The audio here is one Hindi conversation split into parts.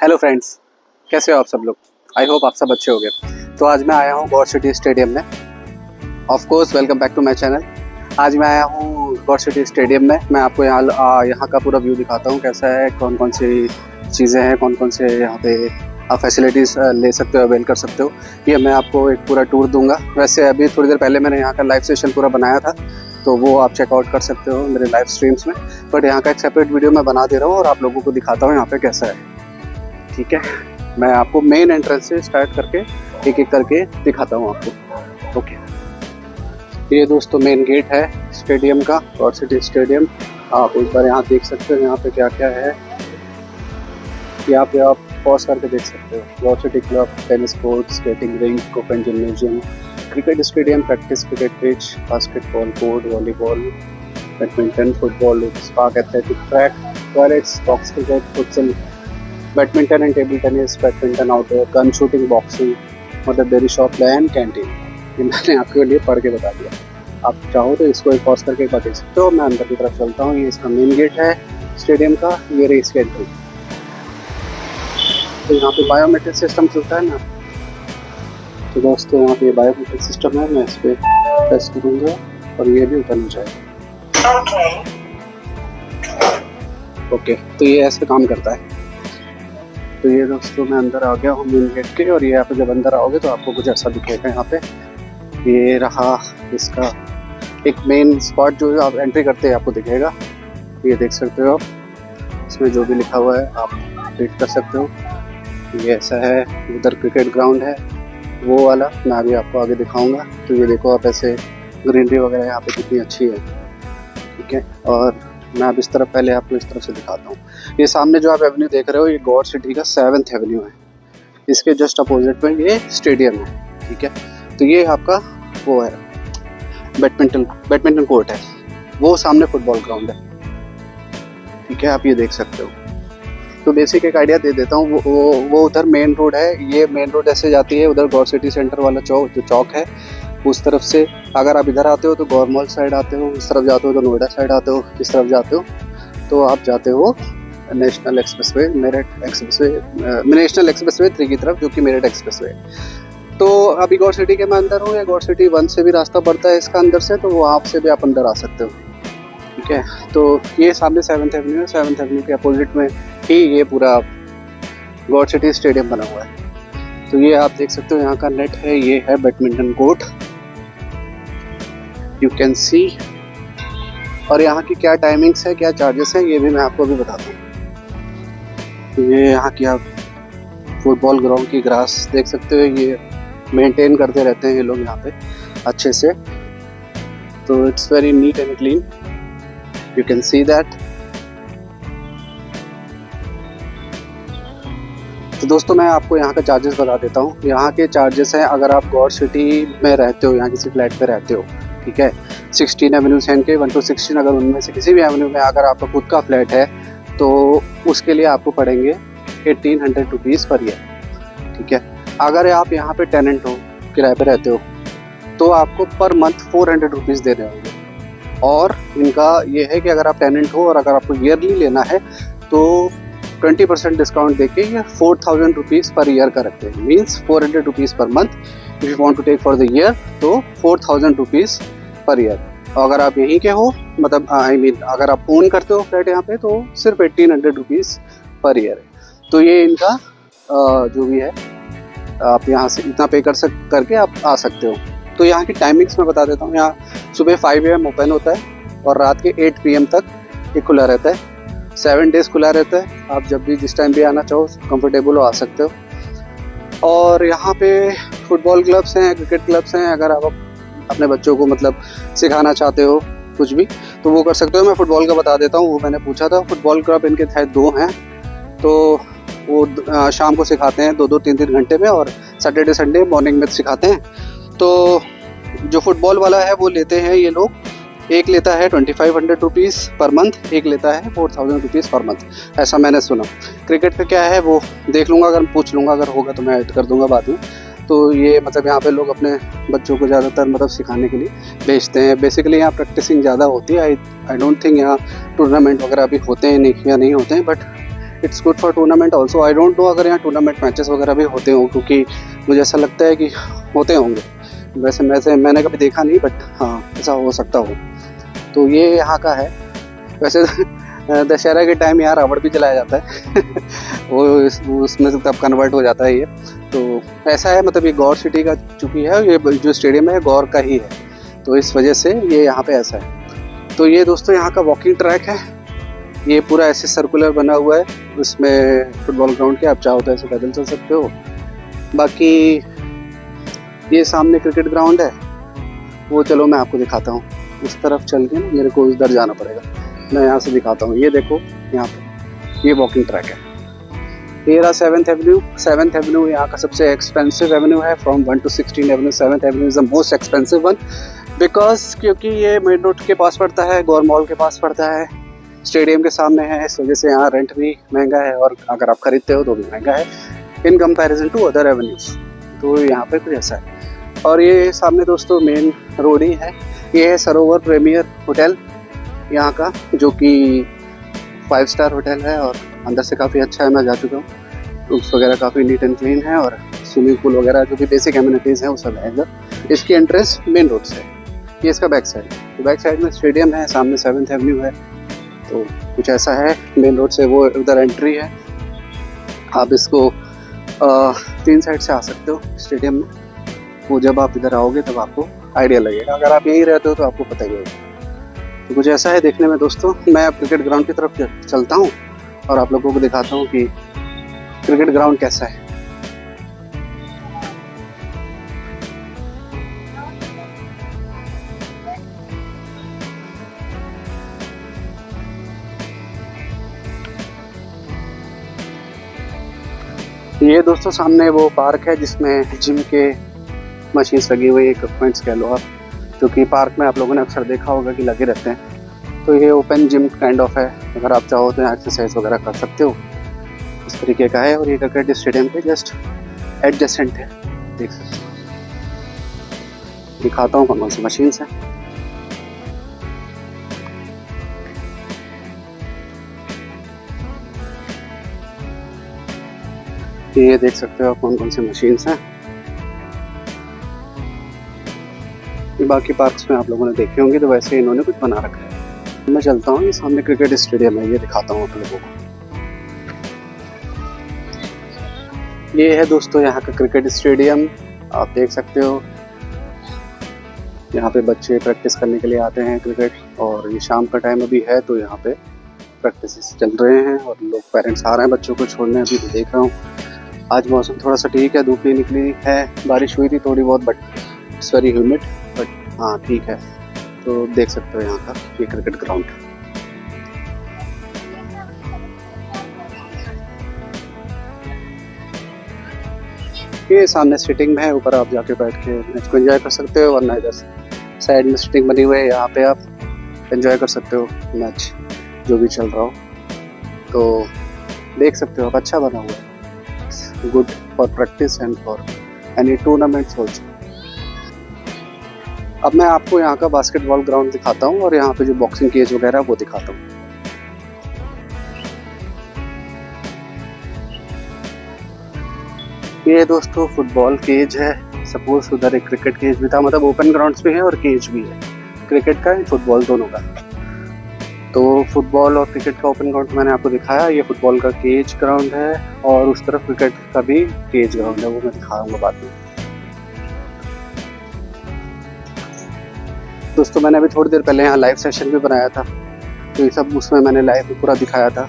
हेलो फ्रेंड्स, कैसे हो आप सब लोग। आई होप आप सब अच्छे होंगे। तो आज मैं आया हूँ गौर सिटी स्टेडियम में। Of course welcome back to my channel. आज मैं आया हूँ गौर सिटी स्टेडियम में। मैं आपको यहाँ का पूरा व्यू दिखाता हूँ कैसा है, कौन कौन सी चीज़ें हैं, कौन कौन से यहाँ पे आप फैसिलिटीज़ ले सकते हो, अवेल कर सकते हो। ये मैं आपको एक पूरा टूर दूंगा। वैसे अभी थोड़ी देर पहले मैंने यहाँ का लाइव सेशन पूरा बनाया था, तो वो आप चेकआउट कर सकते हो मेरे लाइव स्ट्रीम्स में। बट यहाँ का एक सेपरेट वीडियो मैं बना दे रहा हूँ और आप लोगों को दिखाता हूँ यहाँ पे कैसा है। ठीक है, मैं आपको मेन एंट्रेंस से स्टार्ट करके एक एक करके दिखाता हूँ आपको। ओके, ये दोस्तों मेन गेट है स्टेडियम का, गौर सिटी स्टेडियम। आप एक बार यहाँ देख सकते हो यहाँ पे क्या क्या है। यहाँ पे आप पॉज करके देख सकते हो। Gaur city club, tennis court, skating rink, open gymnasium, cricket stadium, practice cricket pitch, basketball court, volleyball, badminton, football, lotus park, athletic track, toilets, box cricket, futsal, badminton and table tennis, badminton outdoor, gun shooting, boxing, Mother Dairy shop, land canteen. ये मैंने आपके लिए पढ़ के बता दिया। आप चाहो तो इसको एक पॉज करके एक बार देख सकते हो। मैं अंदर की तरफ चलता हूँ। ये इसका मेन गेट है स्टेडियम का। ये रही इसकी एंट्री। तो यहाँ पे बायोमेट्रिक सिस्टम चलता है ना, तो दोस्तों यहाँ पे बायोमेट्रिक सिस्टम है। मैं इस पर प्रेस करूँगा और ये भी ओपन हो जाएगा। ओके, तो ये ऐसे काम करता है। तो ये दोस्तों मैं अंदर आ गया हूँ मेन गेट के, और ये यहाँ पे जब अंदर आओगे तो आपको कुछ ऐसा दिखेगा। यहाँ पे ये रहा इसका एक मेन स्पॉट, जो आप एंट्री करते हैं आपको दिखेगा। ये देख सकते हो आप, इसमें जो भी लिखा हुआ है आप रीड कर सकते हो। ये ऐसा है। उधर क्रिकेट ग्राउंड है वो वाला, मैं अभी आपको आगे दिखाऊंगा। तो ये देखो आप, ऐसे ग्रीनरी वगैरह यहाँ पे कितनी अच्छी है। ठीक है, और मैं अब इस तरफ पहले आपको इस तरफ से दिखाता हूँ। ये सामने जो आप एवेन्यू देख रहे हो, ये गौर सिटी का 7th एवेन्यू है। इसके जस्ट अपोजिट में ये स्टेडियम है। ठीक है, तो ये आपका वो है बैडमिंटन कोर्ट है, वो सामने फुटबॉल ग्राउंड है। ठीक है, आप ये देख सकते हो। तो बेसिक एक आइडिया दे देता हूँ। वो उधर मेन रोड है। ये मेन रोड ऐसे जाती है उधर गौर सिटी सेंटर वाला चौक, जो चौक है उस तरफ से। अगर आप इधर आते हो तो गौर मॉल साइड आते हो, इस तरफ जाते हो तो नोएडा साइड आते हो, इस तरफ जाते हो तो आप जाते हो national expressway, Meerut expressway, national expressway 3 की तरफ, जो कि मेरठ एक्सप्रेसवे। तो अभी गौर सिटी के मैं अंदर हूँ। या गौर सिटी 1 से भी रास्ता पड़ता है इसका अंदर से, तो वहाँ से भी आप अंदर आ सकते हो। ठीक है, तो ये सामने 7th एवेन्यू है। 7th एवेन्यू के अपोजिट में ही ये पूरा गौर सिटी स्टेडियम बना हुआ है। तो ये आप देख सकते हो, यहाँ का नेट है। ये है badminton court, you can see. और यहाँ की क्या टाइमिंग्स है, क्या चार्जेस हैं, ये भी मैं आपको अभी बताता हूँ। ये यहाँ की आप फुटबॉल ग्राउंड की ग्रास देख सकते हो। ये मेंटेन करते रहते हैं ये लोग यहाँ पे अच्छे से। तो it's very neat and clean, you can see that. तो दोस्तों मैं आपको यहाँ का चार्जेस बता देता हूँ। यहाँ के चार्जेस हैं, अगर आप गौर सिटी में रहते हो, यहाँ किसी फ्लैट पे रहते हो, ठीक है, 16 एवेन्यूज हैं इनके, 1 to 16। अगर उनमें से किसी भी एवेन्यू में अगर आपका खुद का फ्लैट है तो उसके लिए आपको पड़ेंगे 1800 रुपीज़ पर ईयर। ठीक है, अगर आप यहाँ पे टेनेंट हो, किराए पे रहते हो, तो आपको पर मंथ 400 रुपीज़ देने होंगे। और इनका ये है कि अगर आप टेनेंट हो और अगर आपको ईयरली लेना है तो 20% डिस्काउंट देके ये 4000 रुपीज़ पर ईयर का रखते हैं। Means 400 rupees per month. If you want to take for the year तो 4000 रुपीज़ पर ईयर। और अगर आप यहीं के हो, मतलब अगर आप ओन करते हो फ्लैट यहाँ पे, तो सिर्फ 1800 रुपीज़ पर ईयर है। तो ये इनका जो भी है, आप यहाँ से इतना पे करके आप आ सकते हो। तो यहाँ की टाइमिंग्स मैं बता देता हूँ। यहाँ सुबह 5 AM ओपन होता है और रात के 8 PM तक ये खुला रहता है। 7 डेज़ खुला रहता है। आप जब भी जिस टाइम भी आना चाहो कंफर्टेबल हो आ सकते हो। और यहाँ पे फुटबॉल क्लब्स हैं, क्रिकेट क्लब्स हैं। अगर आप अपने बच्चों को मतलब सिखाना चाहते हो कुछ भी, तो वो कर सकते हो। मैं फुटबॉल का बता देता हूँ। वो मैंने पूछा था। फुटबॉल क्लब इनके शायद 2 हैं, तो वो शाम को सिखाते हैं 2-2, 3-3 घंटे में, और सैटरडे संडे मॉर्निंग में सिखाते हैं। तो जो फुटबॉल वाला है वो लेते हैं ये लोग, एक लेता है 2500 रुपीज़ पर मंथ, एक लेता है 4000 रुपीज़ पर मंथ, ऐसा मैंने सुना। क्रिकेट का क्या है वो देख लूँगा, अगर पूछ लूँगा, अगर होगा तो मैं ऐड कर दूँगा बाद में। तो ये मतलब यहाँ पे लोग अपने बच्चों को ज़्यादातर मतलब सिखाने के लिए भेजते हैं। बेसिकली यहाँ प्रैक्टिसिंग ज़्यादा होती है। आई डोंट थिंक यहाँ टूर्नामेंट वगैरह अभी होते हैं नहीं या नहीं होते हैं, but it's good for tournament also. I don't know अगर यहाँ टूर्नामेंट मैचेस वगैरह भी होते हों, क्योंकि मुझे ऐसा लगता है कि होते होंगे। वैसे मैंने कभी देखा नहीं, बट हाँ ऐसा हो सकता हो। तो ये यहाँ का है। वैसे दशहरा के टाइम यहाँ रावण भी जलाया जाता है वो उसमें से तब कन्वर्ट हो जाता है ये। तो ऐसा है, मतलब ये गौर सिटी का चुकी है, ये जो स्टेडियम है गौर का ही है, तो इस वजह से ये यहाँ पे ऐसा है। तो ये दोस्तों यहाँ का वॉकिंग ट्रैक है। ये पूरा ऐसे सर्कुलर बना हुआ है, उसमें फुटबॉल ग्राउंड के आप चाहो तो ऐसे पैदल चल सकते हो। बाकी ये सामने क्रिकेट ग्राउंड है, वो चलो मैं आपको दिखाता हूँ। उस तरफ चल के ना मेरे को उधर जाना पड़ेगा, मैं यहाँ से दिखाता हूँ। ये देखो यहाँ पे ये वॉकिंग ट्रैक है। ये रहा 7th एवेन्यू। 7th एवेन्यू यहाँ का सबसे एक्सपेंसिव एवेन्यू है, from 1 to 16 Avenue. 7th Avenue is the most expensive one, because क्योंकि ये मेन रोड के पास पड़ता है, गौर मॉल के पास पड़ता है, स्टेडियम के सामने है, इस वजह से यहाँ रेंट भी महंगा है, और अगर आप खरीदते हो तो भी महंगा है in comparison to other avenues. तो यहाँ पे कुछ ऐसा है। और ये सामने दोस्तों मेन रोड ही है। ये है सरोवर प्रीमियर होटल यहाँ का, जो कि 5 स्टार होटल है, और अंदर से काफ़ी अच्छा है, मैं जा चुका हूँ। रूम्स वगैरह काफ़ी नीट एंड क्लीन है, और स्विमिंग पूल वगैरह जो भी बेसिक एमिनिटीज़ हैं वो सब है इधर। इसकी एंट्रेंस मेन रोड से, ये इसका बैक साइड। तो बैक साइड में स्टेडियम है, सामने 7th एवेन्यू है, तो कुछ ऐसा है। मेन रोड से वो उधर एंट्री है। आप इसको 3 साइड से आ सकते हो स्टेडियम में। वो जब आप इधर आओगे तब आपको आइडिया लगेगा, अगर आप यहीं रहते हो तो आपको पता ही होगा। तो कुछ ऐसा है देखने में दोस्तों। मैं अब क्रिकेट ग्राउंड की तरफ चलता हूँ और आप लोगों को दिखाता हूँ कि क्रिकेट ग्राउंड कैसा है। ये दोस्तों सामने वो पार्क है जिसमें जिम के मशीन्स लगी हुई है, इक्विपमेंट्स कह लो आप, जो कि पार्क में आप लोगों ने अक्सर देखा होगा कि लगे रहते हैं। तो ये ओपन जिम काइंड ऑफ है, अगर आप चाहो तो यहाँ एक्सरसाइज वगैरह कर सकते हो, इस तरीके का है। और ये क्रिकेट स्टेडियम के जस्ट एडजेसेंट है, देख सकते हो। दिखाता हूँ कौन कौन सी मशीन्स हैं। ये देख सकते हो आप कौन कौन सी मशीन्स हैं। बाकी पार्क्स में आप लोगों ने देखे होंगे, तो वैसे इन्होंने कुछ बना रखा है। मैं चलता हूँ, ये सामने क्रिकेट स्टेडियम है, ये दिखाता हूँ आप लोगों को। ये है दोस्तों यहाँ का क्रिकेट स्टेडियम, आप देख सकते हो। यहाँ पे बच्चे प्रैक्टिस करने के लिए आते हैं क्रिकेट, और ये शाम का टाइम अभी है, तो यहाँ पे प्रैक्टिस चल रहे हैं और लोग पेरेंट्स आ रहे हैं बच्चों को छोड़ने। अभी तो देख रहा हूँ आज मौसम थोड़ा सा ठीक है, धूप नहीं निकली है, बारिश हुई थी थोड़ी बहुत, but it's very humid, but हाँ ठीक है। तो देख सकते हो यहाँ का ये क्रिकेट ग्राउंड। ये सामने सिटिंग में है, ऊपर आप जाके बैठ के मैच को एंजॉय कर सकते हो, वरना इधर साइड में सिटिंग बनी हुई है, यहाँ पे आप एंजॉय कर सकते हो मैच जो भी चल रहा हो। तो देख सकते हो आप, अच्छा बना हुआ है, good for practice and for any tournaments also. अब मैं आपको यहाँ का बास्केटबॉल ग्राउंड दिखाता हूँ, और यहाँ पे जो बॉक्सिंग केज वगैरह वो दिखाता हूँ। ये दोस्तों फुटबॉल केज है। सपोज उधर एक क्रिकेट केज भी था, मतलब ओपन ग्राउंड्स भी है और केज भी है, क्रिकेट का एंड फुटबॉल दोनों का। तो फुटबॉल और क्रिकेट का ओपन ग्राउंड मैंने आपको दिखाया। ये फुटबॉल का केज ग्राउंड है, और उस तरफ क्रिकेट का भी केज ग्राउंड है, वो मैं दिखाऊंगा बाद में। दोस्तों मैंने अभी थोड़ी देर पहले यहाँ लाइव सेशन भी बनाया था, तो ये सब उसमें मैंने लाइव पूरा दिखाया था।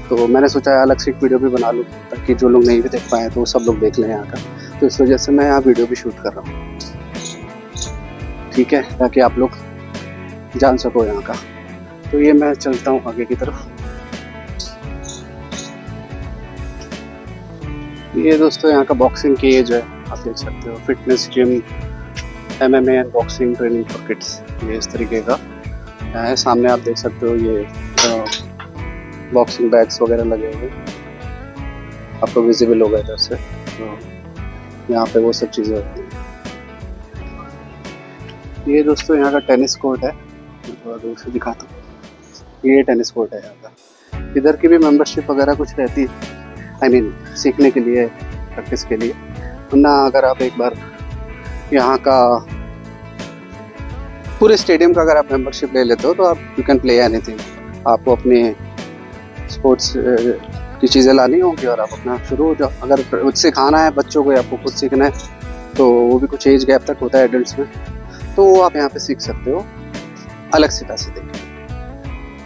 तो मैंने सोचा अलग से एक वीडियो भी बना लूँ, ताकि जो लोग नहीं भी देख पाए तो सब लोग देख लें यहाँ का। तो इस वजह से मैं यहाँ वीडियो भी शूट कर रहा हूँ, ठीक है, ताकि आप लोग जान सको यहाँ का। तो ये मैं चलता हूँ आगे की तरफ। ये दोस्तों यहाँ का बॉक्सिंग केज है, आप देख सकते हो। Fitness gym, MMA and boxing training for kids, ये इस तरीके का है। सामने आप देख सकते हो ये बॉक्सिंग बैग्स वगैरह लगे हुए, आपको विजिबल होगा इधर से। तो यहाँ पे वो सब चीज़ें होती हैं। ये दोस्तों यहाँ का टेनिस कोर्ट है, थोड़ा दूर से दिखाता हूँ। ये टेनिस कोर्ट है यहाँ का। इधर की भी मेंबरशिप वगैरह कुछ रहती है, आई मीन सीखने के लिए, प्रैक्टिस के लिए। वरना अगर आप एक बार यहाँ का पूरे स्टेडियम का अगर आप मेंबरशिप ले लेते हो तो आप यू कैन प्ले एनीथिंग। आपको अपने स्पोर्ट्स की चीज़ें लानी होंगी और आप अपना शुरू हो जाओ। अगर खुद सिखाना है बच्चों को या आपको खुद सीखना है तो वो भी कुछ एज गैप तक होता है एडल्ट्स में, तो वो आप यहाँ पे सीख सकते हो अलग से पैसे देकर।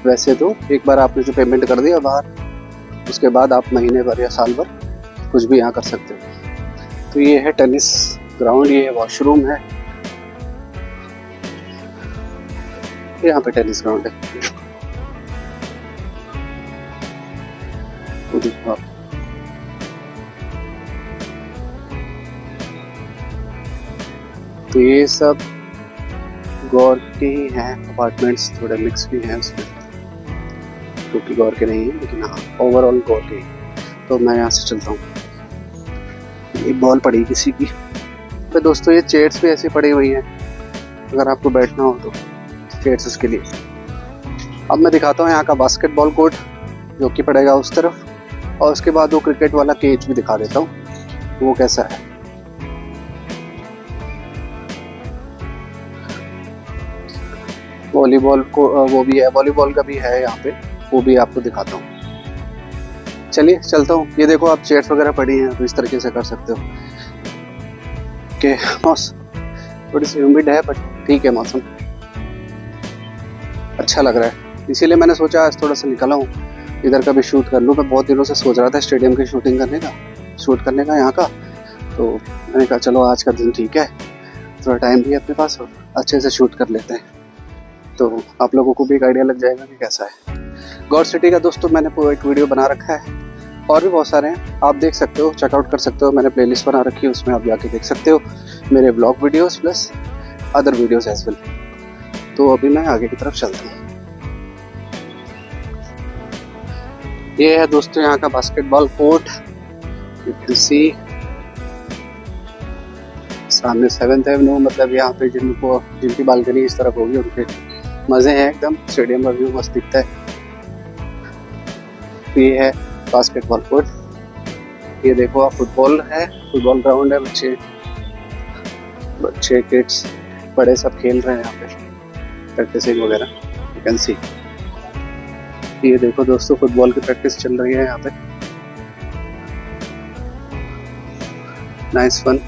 वैसे तो एक बार आपने जो पेमेंट कर दिया बाहर, उसके बाद आप महीने भर या साल भर कुछ भी यहाँ कर सकते हो। तो ये है टेनिस ग्राउंड, ये वॉशरूम है, यहाँ पे टेनिस ग्राउंड है। तो ये सब गौर के ही हैं अपार्टमेंट्स, थोड़े मिक्स भी हैं उसमें, क्योंकि गौर के नहीं है लेकिन हाँ ओवरऑल गौर के ही। तो मैं यहाँ से चलता हूँ। ये बॉल पड़ी किसी की। तो दोस्तों ये चेयर्स भी ऐसी पड़ी हुई हैं, अगर आपको बैठना हो तो चेयर्स उसके लिए। अब मैं दिखाता हूँ यहाँ का बास्केटबॉल कोर्ट जो कि पड़ेगा उस तरफ, और उसके बाद वो क्रिकेट वाला केज भी दिखा देता हूँ वो कैसा है। वॉलीबॉल को वो भी है, वॉलीबॉल का भी है यहाँ पे, वो भी आपको दिखाता हूँ। चलिए चलता हूँ। ये देखो आप चेयर्स वगैरह पड़ी हैं तो इस तरीके से कर सकते हो। के मौसम थोड़ी सी ह्यूमिड है बट ठीक है, मौसम अच्छा लग रहा है, इसीलिए मैंने सोचा आज थोड़ा सा निकला हूँ, इधर का भी शूट कर लूँ। मैं बहुत दिनों से सोच रहा था स्टेडियम की शूट करने का यहाँ का, तो मैंने कहा चलो आज का दिन ठीक है, थोड़ा टाइम भी है अपने पास और अच्छे से शूट कर लेते हैं, तो आप लोगों को भी एक आइडिया लग जाएगा कि कैसा है गौर सिटी का। दोस्तों मैंने एक वीडियो बना रखा है, और भी बहुत सारे हैं, आप देख सकते हो, चेकआउट कर सकते हो। मैंने प्लेलिस्ट बना रखी है, उसमें आप जाके देख सकते हो मेरे blog videos plus other videos as well. तो अभी मैं आगे की तरफ चलता हूँ। ये है दोस्तों यहाँ का basketball court, you can see सामने 7th एवेन्यू, मतलब यहाँ पे जिनकी बालकनी इस तरफ होगी उनके मज़े हैं एकदम, स्टेडियम का व्यू मस्त दिखता है। ये है बास्केटबॉल कोर्ट, ये देखो आप फुटबॉल है, फुटबॉल ग्राउंड है, बच्चे किड्स बड़े सब खेल रहे हैं यहाँ पे प्रैक्टिसिंग वगैरह, यू कैन सी। ये देखो दोस्तों फुटबॉल की प्रैक्टिस चल रही है यहाँ पे, नाइस फन।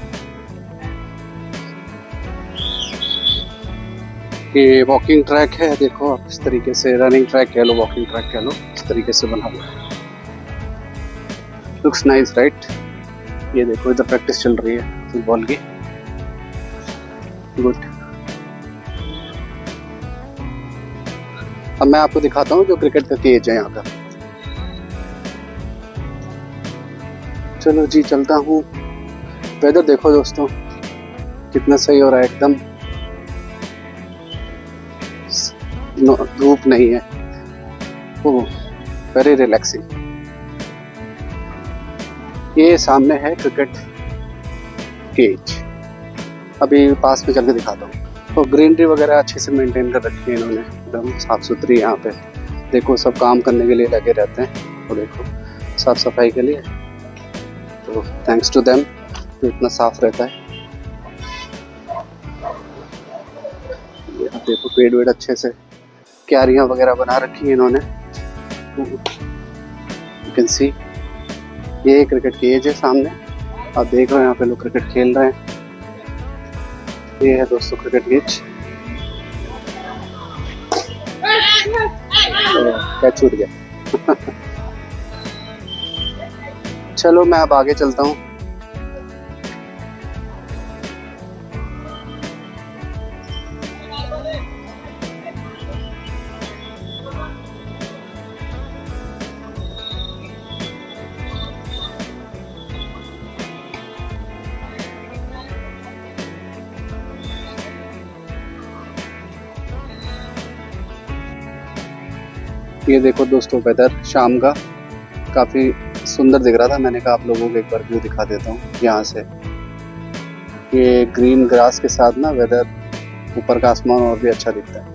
ये वॉकिंग ट्रैक है, देखो आप इस तरीके से, रनिंग ट्रैक कह लो, वॉकिंग ट्रैक कह लो, इस तरीके से बना हुआ है, लुक्स नाइस राइट। ये देखो इधर प्रैक्टिस चल रही है फुटबॉल की, गुड। अब मैं आपको दिखाता हूँ जो क्रिकेट का केज है यहाँ का। चलो जी चलता हूँ। वेदर देखो दोस्तों कितना सही हो रहा है, एकदम धूप नहीं है, ओह वेरी रिलैक्सिंग। ये सामने है क्रिकेट केज, अभी पास में चल के दिखाता हूँ। तो ग्रीनरी वगैरह अच्छे से मेंटेन कर रखी है इन्होंने, एकदम साफ सुथरी। यहाँ पे देखो सब काम करने के लिए लगे रहते हैं, तो देखो साफ सफाई के लिए, तो थैंक्स टू देम जो इतना साफ रहता है। देखो पेड़ वेड़ अच्छे से, क्यारियाँ वगैरह बना रखी है इन्होंने, यू कैन सी। ये क्रिकेट केज है सामने, आप देख रहे हो यहाँ पे लोग क्रिकेट खेल रहे हैं। ये है दोस्तों क्रिकेट केज, कैच छूट गया। चलो मैं अब आगे चलता हूँ। ये देखो दोस्तों वेदर शाम का काफ़ी सुंदर दिख रहा था, मैंने कहा आप लोगों को एक बार व्यू दिखा देता हूँ यहाँ से। ये ग्रीन ग्रास के साथ ना वेदर, ऊपर का आसमान और भी अच्छा दिखता है,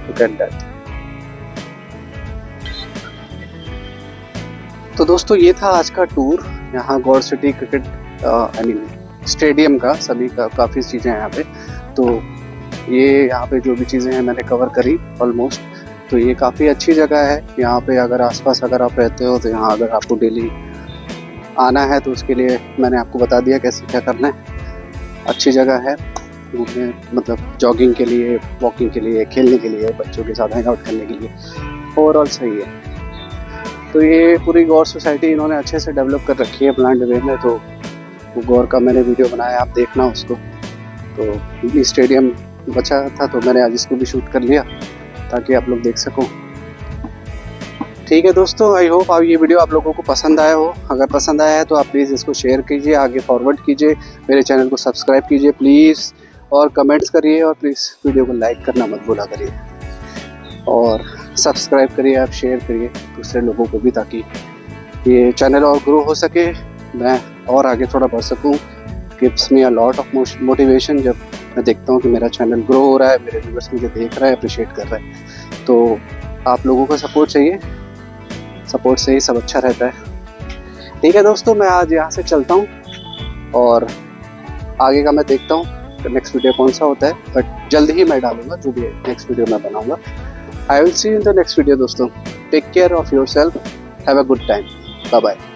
लुक एट दैट। तो दोस्तों ये था आज का टूर यहाँ Gaur city cricket I mean stadium का, सभी का काफ़ी चीज़ें हैं यहाँ पे। तो ये यहाँ पे जो भी चीज़ें हैं मैंने कवर करी ऑलमोस्ट। तो ये काफ़ी अच्छी जगह है। यहाँ पे अगर आसपास अगर आप रहते हो तो यहाँ अगर आपको डेली आना है तो उसके लिए मैंने आपको बता दिया कैसे क्या करना है। अच्छी जगह है घूमने, मतलब जॉगिंग के लिए, वॉकिंग के लिए, खेलने के लिए, बच्चों के साथ हैंग आउट करने के लिए, ओवरऑल सही है। तो ये पूरी गौर सोसाइटी इन्होंने अच्छे से डेवलप कर रखी है प्लान्ड वे में। तो वो गौर का मैंने वीडियो बनाया, आप देखना उसको। तो स्टेडियम बचा था तो मैंने आज इसको भी शूट कर लिया ताकि आप लोग देख सको। ठीक है दोस्तों, आई होप आप ये वीडियो आप लोगों को पसंद आया हो। अगर पसंद आया है तो आप प्लीज़ इसको शेयर कीजिए, आगे फॉरवर्ड कीजिए, मेरे चैनल को सब्सक्राइब कीजिए प्लीज़, और कमेंट्स करिए, और प्लीज़ वीडियो को लाइक करना मत भूला करिए, और सब्सक्राइब करिए, आप शेयर करिए दूसरे लोगों को भी, ताकि ये चैनल और ग्रो हो सके, मैं और आगे थोड़ा बढ़ सकूं। Gives me a lot of motivation जब मैं देखता हूं कि मेरा चैनल ग्रो हो रहा है, मेरे व्यूअर्स मुझे देख रहा है, अप्रिशिएट कर रहा है। तो आप लोगों का सपोर्ट चाहिए, सपोर्ट से ही सब अच्छा रहता है। ठीक है दोस्तों, मैं आज यहाँ से चलता हूँ और आगे का मैं देखता हूँ नेक्स्ट वीडियो कौन सा होता है, बट जल्द ही मैं डालूंगा जो भी नेक्स्ट वीडियो मैं बनाऊंगा। I will see you in the next video दोस्तों। Take care of yourself. Have a good time. Bye bye.